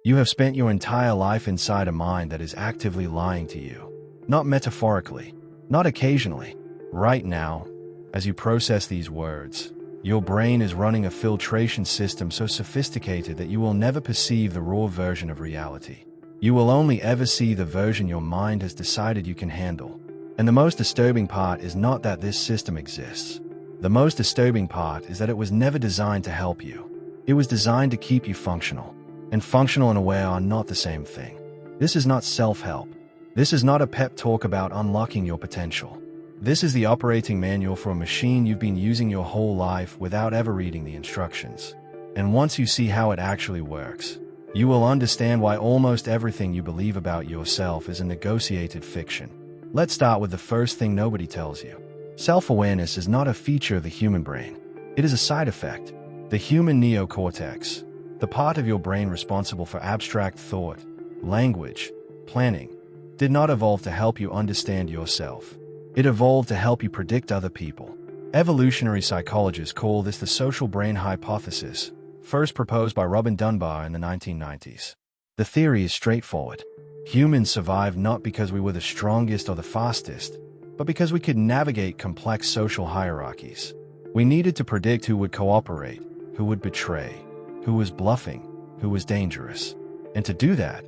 You have spent your entire life inside a mind that is actively lying to you. Not metaphorically, not occasionally. Right now, as you process these words, your brain is running a filtration system so sophisticated that you will never perceive the raw version of reality. You will only ever see the version your mind has decided you can handle. And the most disturbing part is not that this system exists. The most disturbing part is that it was never designed to help you. It was designed to keep you functional. And functional and aware are not the same thing. This is not self-help. This is not a pep talk about unlocking your potential. This is the operating manual for a machine you've been using your whole life without ever reading the instructions. And once you see how it actually works, you will understand why almost everything you believe about yourself is a negotiated fiction. Let's start with the first thing nobody tells you. Self-awareness is not a feature of the human brain. It is a side effect. The human neocortex, the part of your brain responsible for abstract thought, language, planning, did not evolve to help you understand yourself. It evolved to help you predict other people. Evolutionary psychologists call this the social brain hypothesis, first proposed by Robin Dunbar in the 1990s. The theory is straightforward. Humans survived not because we were the strongest or the fastest, but because we could navigate complex social hierarchies. We needed to predict who would cooperate, who would betray, who was bluffing, who was dangerous. And to do that,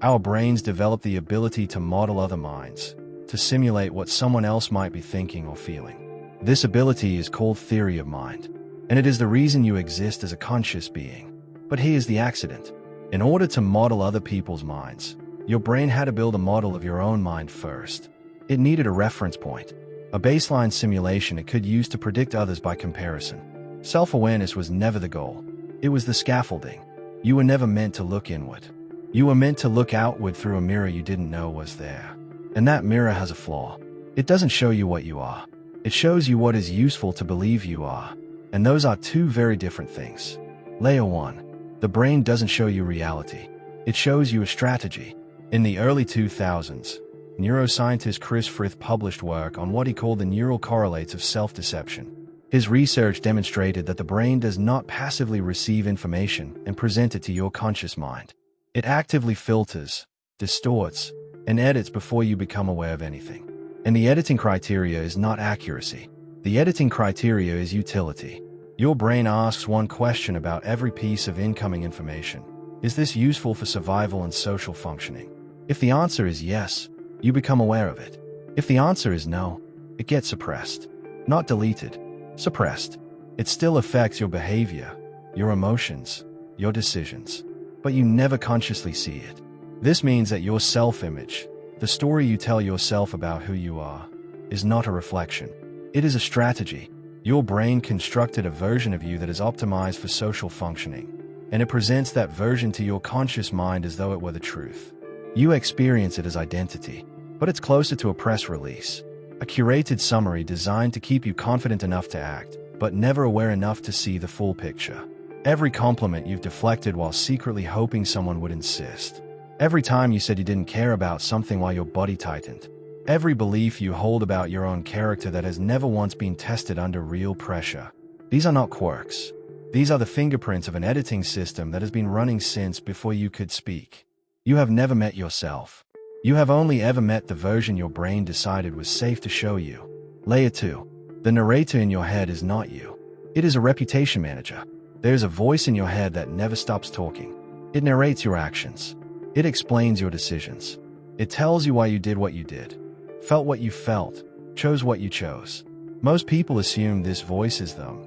our brains developed the ability to model other minds, to simulate what someone else might be thinking or feeling. This ability is called theory of mind, and it is the reason you exist as a conscious being. But here's the accident. In order to model other people's minds, your brain had to build a model of your own mind first. It needed a reference point, a baseline simulation it could use to predict others by comparison. Self-awareness was never the goal. It was the scaffolding. You were never meant to look inward. You were meant to look outward through a mirror you didn't know was there. And that mirror has a flaw. It doesn't show you what you are. It shows you what is useful to believe you are. And those are two very different things. Layer 1. The brain doesn't show you reality. It shows you a strategy. In the early 2000s, neuroscientist Chris Frith published work on what he called the neural correlates of self-deception. His research demonstrated that the brain does not passively receive information and present it to your conscious mind. It actively filters, distorts, and edits before you become aware of anything. And the editing criteria is not accuracy. The editing criteria is utility. Your brain asks one question about every piece of incoming information. Is this useful for survival and social functioning? If the answer is yes, you become aware of it. If the answer is no, it gets suppressed. Not deleted, suppressed. It still affects your behavior, your emotions, your decisions. But you never consciously see it. This means that your self-image, the story you tell yourself about who you are, is not a reflection. It is a strategy. Your brain constructed a version of you that is optimized for social functioning, and it presents that version to your conscious mind as though it were the truth. You experience it as identity, but it's closer to a press release, a curated summary designed to keep you confident enough to act, but never aware enough to see the full picture. Every compliment you've deflected while secretly hoping someone would insist. Every time you said you didn't care about something while your body tightened. Every belief you hold about your own character that has never once been tested under real pressure. These are not quirks. These are the fingerprints of an editing system that has been running since before you could speak. You have never met yourself. You have only ever met the version your brain decided was safe to show you. Layer 2. The narrator in your head is not you. It is a reputation manager. There's a voice in your head that never stops talking. It narrates your actions. It explains your decisions. It tells you why you did what you did, felt what you felt, chose what you chose. Most people assume this voice is them,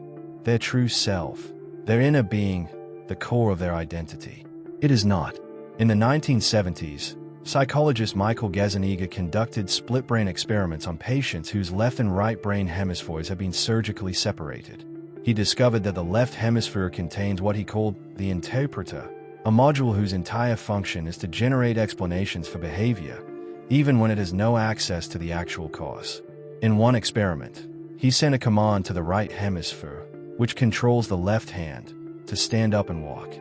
their true self, their inner being, the core of their identity. It is not. In the 1970s, psychologist Michael Gazzaniga conducted split-brain experiments on patients whose left and right brain hemispheres had been surgically separated. He discovered that the left hemisphere contains what he called the interpreter, a module whose entire function is to generate explanations for behavior, even when it has no access to the actual cause. In one experiment, he sent a command to the right hemisphere, which controls the left hand, to stand up and walk.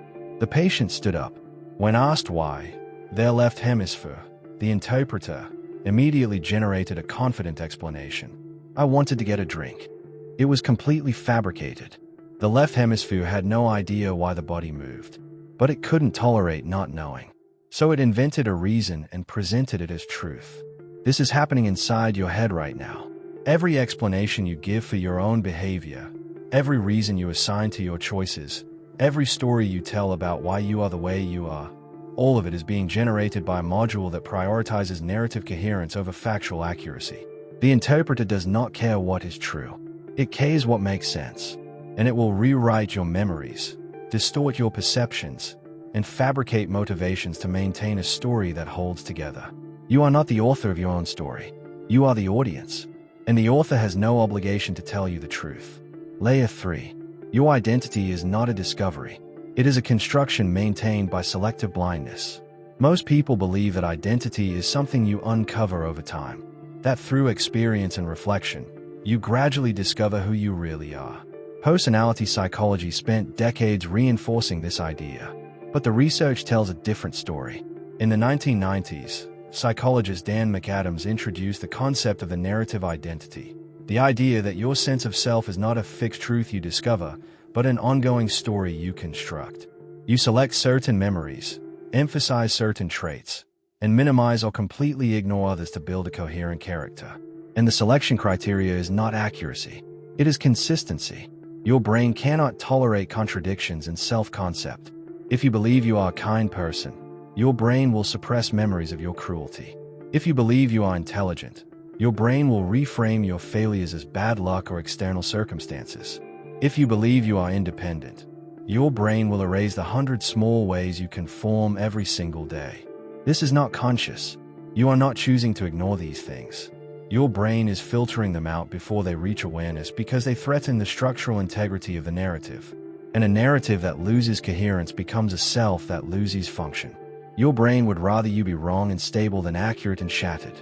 The patient stood up. When asked why, their left hemisphere, the interpreter, immediately generated a confident explanation. I wanted to get a drink. It was completely fabricated. The left hemisphere had no idea why the body moved. but it couldn't tolerate not knowing. So it invented a reason and presented it as truth. This is happening inside your head right now. Every explanation you give for your own behavior, every reason you assign to your choices, every story you tell about why you are the way you are, all of it is being generated by a module that prioritizes narrative coherence over factual accuracy. The interpreter does not care what is true. It cares what makes sense. And it will rewrite your memories, distort your perceptions, and fabricate motivations to maintain a story that holds together. You are not the author of your own story. You are the audience. And the author has no obligation to tell you the truth. Layer 3. Your identity is not a discovery. It is a construction maintained by selective blindness. Most people believe that identity is something you uncover over time, that through experience and reflection, you gradually discover who you really are. Personality psychology spent decades reinforcing this idea, but the research tells a different story. In the 1990s, psychologist Dan McAdams introduced the concept of the narrative identity, the idea that your sense of self is not a fixed truth you discover, but an ongoing story you construct. You select certain memories, emphasize certain traits, and minimize or completely ignore others to build a coherent character. And the selection criteria is not accuracy. It is consistency. Your brain cannot tolerate contradictions in self-concept. If you believe you are a kind person, your brain will suppress memories of your cruelty. If you believe you are intelligent, your brain will reframe your failures as bad luck or external circumstances. If you believe you are independent, your brain will erase the 100 small ways you conform every single day. This is not conscious. You are not choosing to ignore these things. Your brain is filtering them out before they reach awareness because they threaten the structural integrity of the narrative. And a narrative that loses coherence becomes a self that loses function. Your brain would rather you be wrong and stable than accurate and shattered.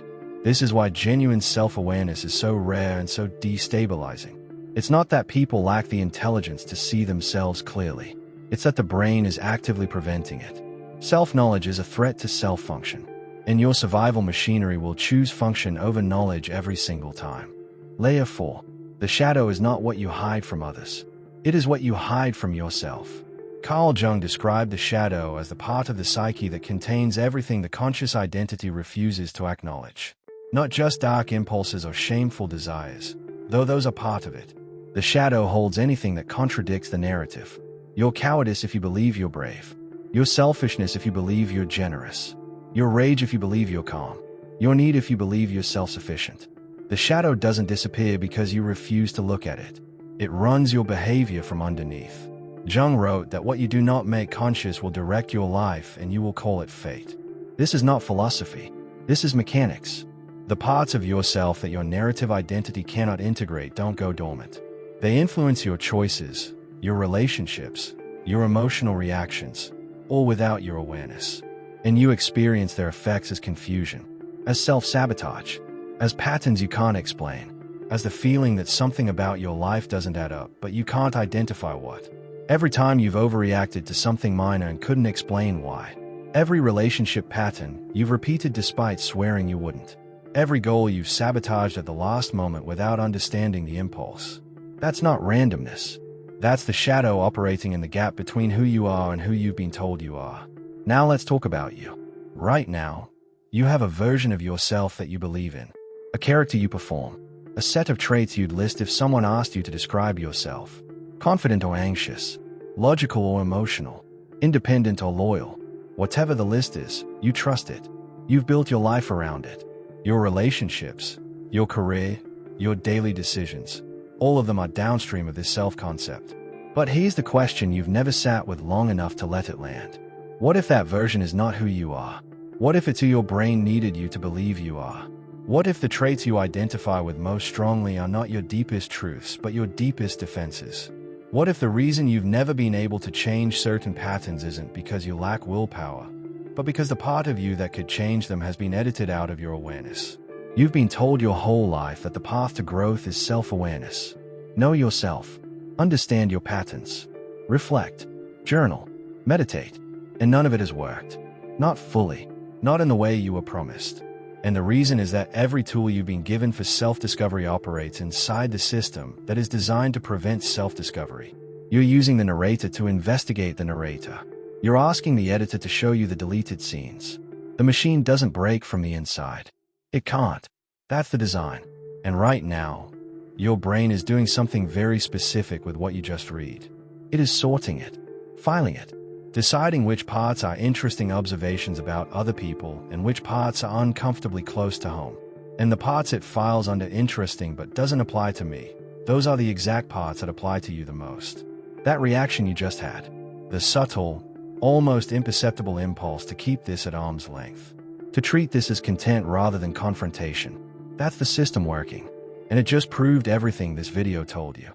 This is why genuine self-awareness is so rare and so destabilizing. It's not that people lack the intelligence to see themselves clearly. It's that the brain is actively preventing it. Self-knowledge is a threat to self-function, and your survival machinery will choose function over knowledge every single time. Layer 4. The shadow is not what you hide from others. It is what you hide from yourself. Carl Jung described the shadow as the part of the psyche that contains everything the conscious identity refuses to acknowledge. Not just dark impulses or shameful desires, though those are part of it. The shadow holds anything that contradicts the narrative. Your cowardice if you believe you're brave. Your selfishness if you believe you're generous. Your rage if you believe you're calm. Your need if you believe you're self-sufficient. The shadow doesn't disappear because you refuse to look at it. It runs your behavior from underneath. Jung wrote that what you do not make conscious will direct your life and you will call it fate. This is not philosophy. This is mechanics. The parts of yourself that your narrative identity cannot integrate don't go dormant. They influence your choices, your relationships, your emotional reactions, all without your awareness. And you experience their effects as confusion, as self-sabotage, as patterns you can't explain, as the feeling that something about your life doesn't add up, but you can't identify what. Every time you've overreacted to something minor and couldn't explain why. Every relationship pattern you've repeated despite swearing you wouldn't. Every goal you've sabotaged at the last moment without understanding the impulse. That's not randomness. That's the shadow operating in the gap between who you are and who you've been told you are. Now let's talk about you. Right now, you have a version of yourself that you believe in. A character you perform. A set of traits you'd list if someone asked you to describe yourself. Confident or anxious. Logical or emotional. Independent or loyal. Whatever the list is, you trust it. You've built your life around it. Your relationships, your career, your daily decisions. All of them are downstream of this self-concept. But here's the question you've never sat with long enough to let it land. What if that version is not who you are? What if it's who your brain needed you to believe you are? What if the traits you identify with most strongly are not your deepest truths, but your deepest defenses? What if the reason you've never been able to change certain patterns isn't because you lack willpower, but because the part of you that could change them has been edited out of your awareness? You've been told your whole life that the path to growth is self-awareness. Know yourself. Understand your patterns. Reflect. Journal. Meditate. And none of it has worked. Not fully. Not in the way you were promised. And the reason is that every tool you've been given for self-discovery operates inside the system that is designed to prevent self-discovery. You're using the narrator to investigate the narrator. You're asking the editor to show you the deleted scenes. The machine doesn't break from the inside. It can't. That's the design. And right now, your brain is doing something very specific with what you just read. It is sorting it, filing it, deciding which parts are interesting observations about other people and which parts are uncomfortably close to home. And the parts it files under interesting but doesn't apply to me, those are the exact parts that apply to you the most. That reaction you just had, the subtle, almost imperceptible impulse to keep this at arm's length, to treat this as content rather than confrontation, that's the system working. And it just proved everything this video told you.